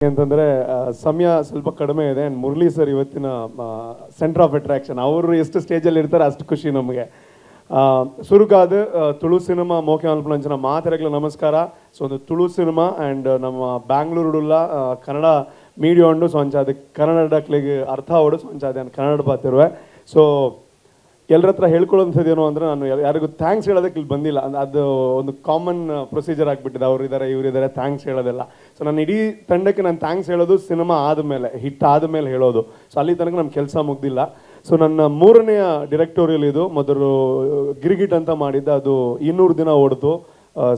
ಅಂತಂದರೆ ಸಮಯ ಸ್ವಲ್ಪ ಕಡಿಮೆ ಇದೆ ಆ್ಯಂಡ್ ಮುರಳಿ ಸರ್ ಇವತ್ತಿನ ಸೆಂಟರ್ ಆಫ್ ಅಟ್ರಾಕ್ಷನ್. ಅವರು ಎಷ್ಟು ಸ್ಟೇಜಲ್ಲಿ ಇರ್ತಾರೆ ಅಷ್ಟು ಖುಷಿ ನಮಗೆ. ಸುರುಗಾದ ತುಳು ಸಿನಿಮಾ ಮೋಕೆ ಅಲ್ಪನಂಚಿನ ಮಾತೆರೆಗಳ ನಮಸ್ಕಾರ. ಸೊ ಒಂದು ತುಳು ಸಿನಿಮಾ ಆ್ಯಂಡ್ ನಮ್ಮ ಬ್ಯಾಂಗ್ಳೂರುಡುಲ್ಲ ಕನ್ನಡ ಮೀಡಿಯಾ ಉಂಡು. ಸೊ ಅಂಚ ಅದಕ್ಕೆ ಕನ್ನಡಕ್ಲಿಗೆ ಅರ್ಥ ಅವಡು. ಸೊ ಅಂಚ ಅದೇನು ಕನ್ನಡ ಬಾತಿರುವೆ. ಸೊ ಎಲ್ಲರ ಹತ್ರ ಹೇಳ್ಕೊಳ್ಳೋಂಥದ್ದು ಏನು ಅಂದರೆ, ನಾನು ಯಾರಿಗೂ ಥ್ಯಾಂಕ್ಸ್ ಹೇಳೋದಕ್ಕೆ ಇಲ್ಲಿ ಬಂದಿಲ್ಲ. ಅದು ಒಂದು ಕಾಮನ್ ಪ್ರೊಸೀಜರ್ ಆಗಿಬಿಟ್ಟಿದೆ. ಅವರಿದ್ದಾರೆ ಇವರಿದ್ದಾರೆ ಥ್ಯಾಂಕ್ಸ್ ಹೇಳೋದೆಲ್ಲ. ಸೊ ನಾನು ಇಡೀ ತಂಡಕ್ಕೆ ನಾನು ಥ್ಯಾಂಕ್ಸ್ ಹೇಳೋದು ಸಿನಿಮಾ ಆದಮೇಲೆ, ಹಿಟ್ ಆದಮೇಲೆ ಹೇಳೋದು. ಸೊ ಅಲ್ಲಿ ತನಕ ನಮ್ಮ ಕೆಲಸ ಮುಗ್ದಿಲ್ಲ. ಸೊ ನನ್ನ 3ನೇ ಡಿರೆಕ್ಟೋರಿಯಲ್ ಇದು. ಮೊದಲು ಗಿರಿಗಿಟ್ ಅಂತ ಮಾಡಿದ್ದೆ, ಅದು 200 ದಿನ ಓಡಿತು.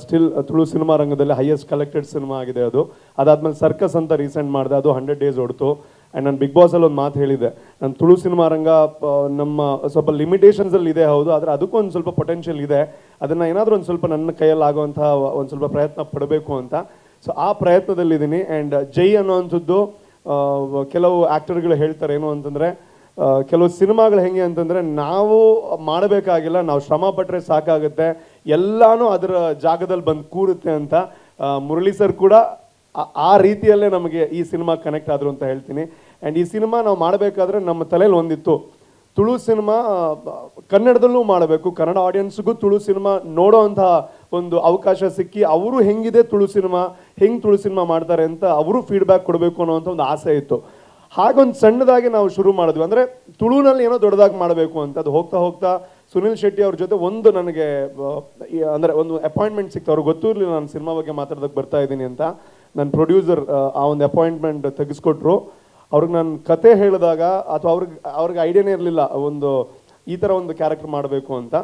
ಸ್ಟಿಲ್ ತುಳು ಸಿನಿಮಾ ರಂಗದಲ್ಲಿ ಹೈಯೆಸ್ಟ್ ಕಲೆಕ್ಟೆಡ್ ಸಿನಿಮಾ ಆಗಿದೆ ಅದು. ಅದಾದಮೇಲೆ ಸರ್ಕಸ್ ಅಂತ ರೀಸೆಂಟ್ ಮಾಡಿದೆ, ಅದು 100 ಡೇಸ್ ಓಡಿತು. ಆ್ಯಂಡ್ ನಾನು ಬಿಗ್ ಬಾಸಲ್ಲಿ ಒಂದು ಮಾತು ಹೇಳಿದೆ, ನಾನು ತುಳು ಸಿನಿಮಾ ರಂಗ ನಮ್ಮ ಸ್ವಲ್ಪ ಲಿಮಿಟೇಷನ್ಸಲ್ಲಿ ಇದೆ ಹೌದು, ಆದರೆ ಅದಕ್ಕೂ ಒಂದು ಸ್ವಲ್ಪ ಪೊಟೆನ್ಷಿಯಲ್ ಇದೆ. ಅದನ್ನು ಏನಾದರೂ ಒಂದು ಸ್ವಲ್ಪ ನನ್ನ ಕೈಯಲ್ಲಿ ಆಗೋವಂಥ ಒಂದು ಸ್ವಲ್ಪ ಪ್ರಯತ್ನ ಪಡಬೇಕು ಅಂತ. ಸೊ ಆ ಪ್ರಯತ್ನದಲ್ಲಿದ್ದೀನಿ. ಆ್ಯಂಡ್ ಜೈ ಅನ್ನೋವಂಥದ್ದು ಕೆಲವು ಆ್ಯಕ್ಟರ್ಗಳು ಹೇಳ್ತಾರೆ ಏನು ಅಂತಂದರೆ, ಕೆಲವು ಸಿನಿಮಾಗಳು ಹೆಂಗೆ ಅಂತಂದರೆ ನಾವು ಮಾಡಬೇಕಾಗಿಲ್ಲ, ನಾವು ಶ್ರಮ ಪಟ್ಟರೆ ಸಾಕಾಗುತ್ತೆ, ಎಲ್ಲನೂ ಅದರ ಜಾಗದಲ್ಲಿ ಬಂದು ಕೂರುತ್ತೆ ಅಂತ. ಮುರಳಿ ಸರ್ ಕೂಡ ಆ ರೀತಿಯಲ್ಲೇ ನಮಗೆ ಈ ಸಿನಿಮಾ ಕನೆಕ್ಟ್ ಆದರು ಅಂತ ಹೇಳ್ತೀನಿ. ಆ್ಯಂಡ್ ಈ ಸಿನಿಮಾ ನಾವು ಮಾಡಬೇಕಾದ್ರೆ ನಮ್ಮ ತಲೆಯಲ್ಲಿ ಒಂದಿತ್ತು, ತುಳು ಸಿನಿಮಾ ಕನ್ನಡದಲ್ಲೂ ಮಾಡಬೇಕು, ಕನ್ನಡ ಆಡಿಯನ್ಸ್ಗೂ ತುಳು ಸಿನಿಮಾ ನೋಡೋ ಅಂಥ ಒಂದು ಅವಕಾಶ ಸಿಕ್ಕಿ ಅವರು ಹೆಂಗಿದೆ ತುಳು ಸಿನಿಮಾ, ಹೆಂಗೆ ತುಳು ಸಿನಿಮಾ ಮಾಡ್ತಾರೆ ಅಂತ ಅವರು ಫೀಡ್ಬ್ಯಾಕ್ ಕೊಡಬೇಕು ಅನ್ನೋವಂಥ ಒಂದು ಆಸೆ ಇತ್ತು. ಹಾಗೊಂದು ಸಣ್ಣದಾಗಿ ನಾವು ಶುರು ಮಾಡಿದ್ವಿ. ಅಂದರೆ ತುಳುನಲ್ಲಿ ಏನೋ ದೊಡ್ಡದಾಗಿ ಮಾಡಬೇಕು ಅಂತ. ಅದು ಹೋಗ್ತಾ ಹೋಗ್ತಾ ಸುನಿಲ್ ಶೆಟ್ಟಿ ಅವ್ರ ಜೊತೆ ಒಂದು ನನಗೆ ಅಂದರೆ ಒಂದು ಅಪಾಯಿಂಟ್ಮೆಂಟ್ ಸಿಕ್ತು. ಅವ್ರಿಗೆ ಗೊತ್ತಿರಲಿಲ್ಲ ನಾನು ಸಿನಿಮಾ ಬಗ್ಗೆ ಮಾತಾಡೋದಕ್ಕೆ ಬರ್ತಾ ಇದ್ದೀನಿ ಅಂತ. ನನ್ನ ಪ್ರೊಡ್ಯೂಸರ್ ಆ ಒಂದು ಅಪಾಯಿಂಟ್ಮೆಂಟ್ ತೆಗೆಸ್ಕೊಟ್ರು. ಅವ್ರಿಗೆ ನಾನು ಕತೆ ಹೇಳಿದಾಗ ಅಥವಾ ಅವ್ರಿಗೆ ಐಡಿಯಾನೇ ಇರಲಿಲ್ಲ ಒಂದು ಈ ಥರ ಒಂದು ಕ್ಯಾರೆಕ್ಟರ್ ಮಾಡಬೇಕು ಅಂತ.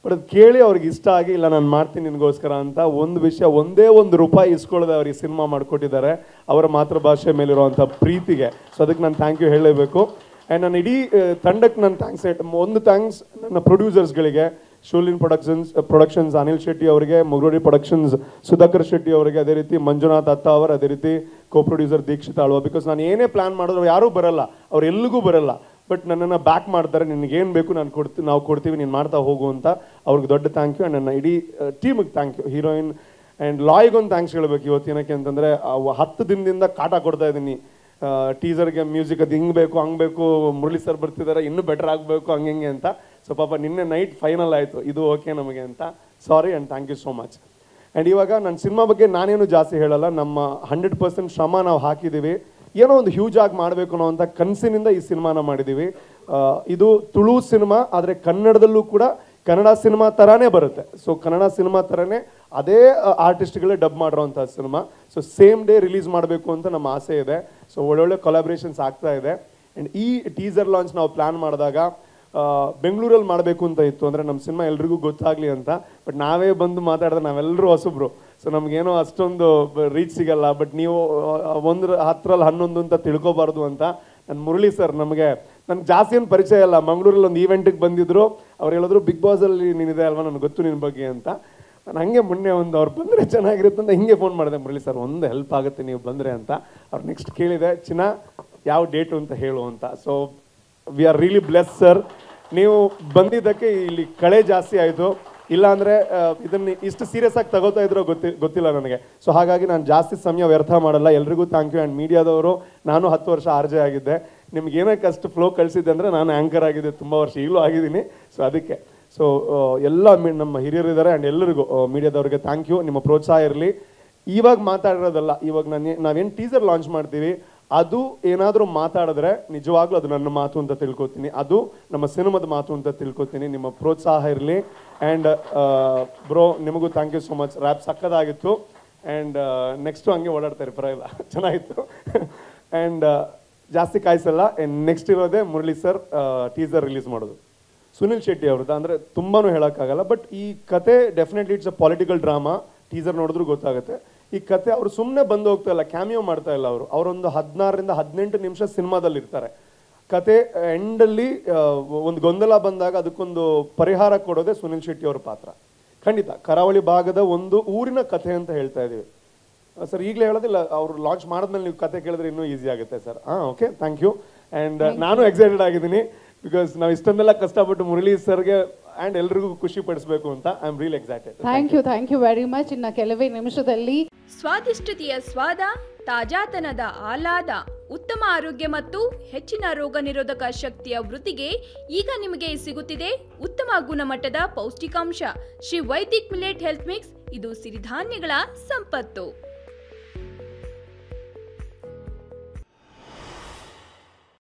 ಬಟ್ ಅದು ಕೇಳಿ ಅವ್ರಿಗೆ ಇಷ್ಟ ಆಗಿ, ಇಲ್ಲ ನಾನು ಮಾಡ್ತೀನಿ ನಿನಗೋಸ್ಕರ ಅಂತ ಒಂದು ವಿಷಯ, ಒಂದೇ ಒಂದು ರೂಪಾಯಿ ಇಸ್ಕೊಳ್ಳದೆ ಅವ್ರಿಗೆ ಸಿನಿಮಾ ಮಾಡಿಕೊಟ್ಟಿದ್ದಾರೆ, ಅವರ ಮಾತೃಭಾಷೆ ಮೇಲಿರುವಂಥ ಪ್ರೀತಿಗೆ. ಸೊ ಅದಕ್ಕೆ ನಾನು ಥ್ಯಾಂಕ್ ಯು ಹೇಳಲೇಬೇಕು. ಆ್ಯಂಡ್ ನಾನು ಇಡೀ ತಂಡಕ್ಕೆ ನಾನು ಥ್ಯಾಂಕ್ಸ್ ಒಂದು ಥ್ಯಾಂಕ್ಸ್ ನನ್ನ ಪ್ರೊಡ್ಯೂಸರ್ಸ್ಗಳಿಗೆ, ಶೂಲಿನ್ ಪ್ರೊಡಕ್ಷನ್ಸ್ ಅನಿಲ್ ಶೆಟ್ಟಿ ಅವರಿಗೆ, ಮುಗ್ರೋಡಿ ಪ್ರೊಡಕ್ಷನ್ಸ್ ಸುಧಾಕರ್ ಶೆಟ್ಟಿ ಅವರಿಗೆ, ಅದೇ ರೀತಿ ಮಂಜುನಾಥ್ ಅತ್ತ ಅವರು, ಅದೇ ರೀತಿ co producer Deekshith Alva. Because ನಾನು ಏನೇ ಪ್ಲ್ಯಾನ್ ಮಾಡಿದ್ರು ಯಾರೂ ಬರಲ್ಲ, ಅವ್ರು ಎಲ್ಲಿಗೂ ಬರಲ್ಲ, ಬಟ್ ನನ್ನನ್ನು ಬ್ಯಾಕ್ ಮಾಡ್ತಾರೆ. ನಿನಗೇನು ಬೇಕು ನಾವು ಕೊಡ್ತೀವಿ, ನೀನು ಮಾಡ್ತಾ ಹೋಗು ಅಂತ. ಅವ್ರಿಗೆ ದೊಡ್ಡ ಥ್ಯಾಂಕ್ ಯು. ಆ್ಯಂಡ್ ನನ್ನ ಇಡೀ ಟೀಮಿಗೆ ಥ್ಯಾಂಕ್ ಯು. ಹೀರೋಯಿನ್ ಆ್ಯಂಡ್ ಲಾಯ್ಗೊಂದು ಥ್ಯಾಂಕ್ಸ್ ಹೇಳಬೇಕು ಇವತ್ತಿನಕ್ಕೆ ಅಂತಂದರೆ, 10 ದಿನದಿಂದ ಕಾಟ ಕೊಡ್ತಾ ಇದ್ದೀನಿ ಟೀಸರ್ಗೆ ಮ್ಯೂಸಿಕ್ ಅದು ಹಿಂಗೆ ಬೇಕು ಹಂಗೆ ಬೇಕು, ಮುರಳಿ ಸರ್ ಬರ್ತಿದ್ದಾರೆ ಇನ್ನೂ ಬೆಟರ್ ಆಗಬೇಕು ಹಂಗೆ ಅಂತ. ಸೊ ಪಾಪ ನಿನ್ನೆ ನೈಟ್ ಫೈನಲ್ ಆಯಿತು, ಇದು ಓಕೆ ನಮಗೆ ಅಂತ. Sorry and thank you so much. And ಇವಾಗ ನನ್ನ ಸಿನಿಮಾ ಬಗ್ಗೆ ನಾನೇನು ಜಾಸ್ತಿ ಹೇಳಲ್ಲ. ನಮ್ಮ 100% ಶ್ರಮ ನಾವು ಹಾಕಿದ್ದೀವಿ. ಏನೋ ಒಂದು ಹ್ಯೂಜ್ ಆಗಿ ಮಾಡಬೇಕು ಅನ್ನೋ ಅಂತ ಕನಸಿನಿಂದ ಈ ಸಿನಿಮಾನ ಮಾಡಿದ್ದೀವಿ. ಇದು ತುಳು ಸಿನಿಮಾ, ಆದರೆ ಕನ್ನಡದಲ್ಲೂ ಕೂಡ ಕನ್ನಡ ಸಿನಿಮಾ ಥರನೇ ಬರುತ್ತೆ. ಸೊ ಕನ್ನಡ ಸಿನಿಮಾ ಥರನೇ ಅದೇ ಆರ್ಟಿಸ್ಟ್ಗಳೇ ಡಬ್ ಮಾಡಿರೋವಂಥ cinema. So same day release ಮಾಡಬೇಕು ಅಂತ ನಮ್ಮ ಆಸೆ ಇದೆ. ಸೊ ಒಳ್ಳೊಳ್ಳೆ ಕೊಲಾಬ್ರೇಷನ್ಸ್ ಆಗ್ತಾ ಇದೆ. ಆ್ಯಂಡ್ ಈ ಟೀಸರ್ ಲಾಂಚ್ ನಾವು ಪ್ಲ್ಯಾನ್ ಮಾಡಿದಾಗ ಬೆಂಗಳೂರಲ್ಲಿ ಮಾಡಬೇಕು ಅಂತ ಇತ್ತು, ಅಂದರೆ ನಮ್ಮ ಸಿನಿಮಾ ಎಲ್ರಿಗೂ ಗೊತ್ತಾಗಲಿ ಅಂತ. ಬಟ್ ನಾವೇ ಬಂದು ಮಾತಾಡಿದ್ರೆ ನಾವೆಲ್ಲರೂ ಹೊಸಬ್ರು, ಸೊ ನಮಗೇನೋ ಅಷ್ಟೊಂದು ರೀಚ್ ಸಿಗಲ್ಲ. ಬಟ್ ನೀವು 10ರಲ್ಲಿ 11 ಅಂತ ತಿಳ್ಕೊಬಾರ್ದು ಅಂತ ನನ್ನ ಮುರಳಿ ಸರ್ ನನಗೆ ಜಾಸ್ತಿ ಏನು ಪರಿಚಯ ಇಲ್ಲ. ಮಂಗಳೂರಲ್ಲಿ ಒಂದು ಈವೆಂಟಿಗೆ ಬಂದಿದ್ರು, ಅವ್ರು ಹೇಳಿದ್ರು ಬಿಗ್ ಬಾಸಲ್ಲಿ ನೀನಿದೆ ಅಲ್ವಾ, ನನಗೆ ಗೊತ್ತು ನಿನ್ನ ಬಗ್ಗೆ ಅಂತ. ನಾನು ಹಾಗೆ ಮೊನ್ನೆ ಒಂದು ಅವ್ರು ಬಂದರೆ ಚೆನ್ನಾಗಿರುತ್ತೆ ಅಂತ ಹಿಂಗೆ ಫೋನ್ ಮಾಡಿದೆ, ಮುರಳಿ ಸರ್ ಒಂದು ಹೆಲ್ಪ್ ಆಗುತ್ತೆ ನೀವು ಬಂದರೆ ಅಂತ. ಅವ್ರು ನೆಕ್ಸ್ಟ್ ಕೇಳಿದೆ, ಚಿನ್ನ ಯಾವ ಡೇಟು ಅಂತ ಹೇಳು ಅಂತ. So we are really bless sir, ನೀವು ಬಂದಿದ್ದಕ್ಕೆ ಇಲ್ಲಿ ಕಳೆ ಜಾಸ್ತಿ ಆಯಿತು. ಇಲ್ಲಾಂದರೆ ಇದನ್ನು ಇಷ್ಟು ಸೀರಿಯಸ್ ಆಗಿ ತಗೋತಾ ಇದ್ರೋ ಗೊತ್ತಿಲ್ಲ ನನಗೆ. ಸೊ ಹಾಗಾಗಿ ನಾನು ಜಾಸ್ತಿ ಸಮಯ ವ್ಯರ್ಥ ಮಾಡಲ್ಲ. ಎಲ್ರಿಗೂ ಥ್ಯಾಂಕ್ ಯು. ಆ್ಯಂಡ್ ಮೀಡಿಯಾದವರು, ನಾನು 10 ವರ್ಷ RJ ಆಗಿದ್ದೆ. ನಿಮ್ಗೆ ಏನಕ್ಕೆ ಅಷ್ಟು ಫ್ಲೋ ಕಳಿಸಿದ್ದೆ ಅಂದರೆ, ನಾನು ಆ್ಯಂಕರ್ ಆಗಿದ್ದೆ ತುಂಬ ವರ್ಷ, ಈಗಲೂ ಆಗಿದ್ದೀನಿ. ಸೊ ಅದಕ್ಕೆ ಸೊ ಎಲ್ಲ ನಮ್ಮ ಹಿರಿಯರಿದ್ದಾರೆ. ಆ್ಯಂಡ್ ಎಲ್ಲರಿಗೂ ಮೀಡಿಯಾದವ್ರಿಗೆ ಥ್ಯಾಂಕ್ ಯು. ನಿಮ್ಮ ಪ್ರೋತ್ಸಾಹ ಇರಲಿ. ಇವಾಗ ಮಾತಾಡಿರೋದಲ್ಲ, ಇವಾಗ ನಾವೇನು ಟೀಸರ್ ಲಾಂಚ್ ಮಾಡ್ತೀವಿ ಅದು ಏನಾದರೂ ಮಾತಾಡಿದ್ರೆ ನಿಜವಾಗ್ಲೂ ಅದು ನನ್ನ ಮಾತು ಅಂತ ತಿಳ್ಕೊತೀನಿ, ಅದು ನಮ್ಮ ಸಿನಿಮಾದ ಮಾತು ಅಂತ ತಿಳ್ಕೊತೀನಿ. ನಿಮ್ಮ ಪ್ರೋತ್ಸಾಹ ಇರಲಿ. ಆ್ಯಂಡ್ ಬ್ರೋ ನಿಮಗೂ thank you so much. Rap ಸಕ್ಕದಾಗಿತ್ತು. ಆ್ಯಂಡ್ ನೆಕ್ಸ್ಟು ಹಂಗೆ ಓಡಾಡ್ತಾರೆ, ಪರವಾಗಿಲ್ಲ, ಚೆನ್ನಾಗಿತ್ತು. ಆ್ಯಂಡ್ ಜಾಸ್ತಿ ಕಾಯಿಸಲ್ಲ. ನೆಕ್ಸ್ಟ್ ಇರೋದೇ ಮುರಳಿ ಸರ್ ಟೀಸರ್ ರಿಲೀಸ್ ಮಾಡೋದು, ಸುನಿಲ್ ಶೆಟ್ಟಿ ಅವ್ರದ್ದು. ಅಂದರೆ ತುಂಬಾ ಹೇಳೋಕ್ಕಾಗಲ್ಲ, ಬಟ್ ಈ ಕತೆ definitely it's a political drama. Teaser ನೋಡಿದ್ರೂ ಗೊತ್ತಾಗುತ್ತೆ. ಈ ಕತೆ ಅವರು ಸುಮ್ಮನೆ ಬಂದು ಹೋಗ್ತಾ ಇಲ್ಲ, ಕ್ಯಾಮಿಯೋ ಮಾಡ್ತಾ ಇಲ್ಲ. ಅವರೊಂದು 16ರಿಂದ 18 ನಿಮಿಷ ಸಿನಿಮಾದಲ್ಲಿ ಇರ್ತಾರೆ. ಕತೆ ಎಂಡಲ್ಲಿ ಒಂದು ಗೊಂದಲ ಬಂದಾಗ ಅದಕ್ಕೊಂದು ಪರಿಹಾರ ಕೊಡೋದೇ ಸುನಿಲ್ ಶೆಟ್ಟಿ ಅವ್ರ ಪಾತ್ರ. ಖಂಡಿತ ಕರಾವಳಿ ಭಾಗದ ಒಂದು ಊರಿನ ಕಥೆ ಅಂತ ಹೇಳ್ತಾ ಇದ್ದೀವಿ ಸರ್. ಈಗಲೇ ಹೇಳೋದಿಲ್ಲ, ಅವರು ಲಾಂಚ್ ಮಾಡಿದ್ಮೇಲೆ ನೀವು ಕತೆ ಕೇಳಿದ್ರೆ ಇನ್ನೂ ಈಸಿ ಆಗುತ್ತೆ sir. Okay, thank you. And ನಾನು ಎಕ್ಸೈಟೆಡ್ ಆಗಿದ್ದೀನಿ, ಬಿಕಾಸ್ ನಾವು ಇಷ್ಟೊಂದೆಲ್ಲ ಕಷ್ಟಪಟ್ಟು ಮುರಳಿ ಸರ್ಗೆ ಆ್ಯಂಡ್ ಎಲ್ರಿಗೂ ಖುಷಿ ಪಡಿಸಬೇಕು ಅಂತ. I am really excited. Thank you very much. ಇನ್ನು ಕೆಲವೇ ನಿಮಿಷದಲ್ಲಿ ಸ್ವಾದಿಷ್ಟತೆಯ ಸ್ವಾದ ತಾಜಾತನದ ಆಹ್ಲಾದ, ಉತ್ತಮ ಆರೋಗ್ಯ ಮತ್ತು ಹೆಚ್ಚಿನ ರೋಗ ನಿರೋಧಕ ಶಕ್ತಿಯ ವೃದ್ಧಿಗೆ ಈಗ ನಿಮಗೆ ಸಿಗುತ್ತಿದೆ ಉತ್ತಮ ಗುಣಮಟ್ಟದ ಪೌಷ್ಟಿಕಾಂಶ Shri Vaidik millet health mix. ಇದು ಸಿರಿಧಾನ್ಯಗಳ ಸಂಪತ್ತು.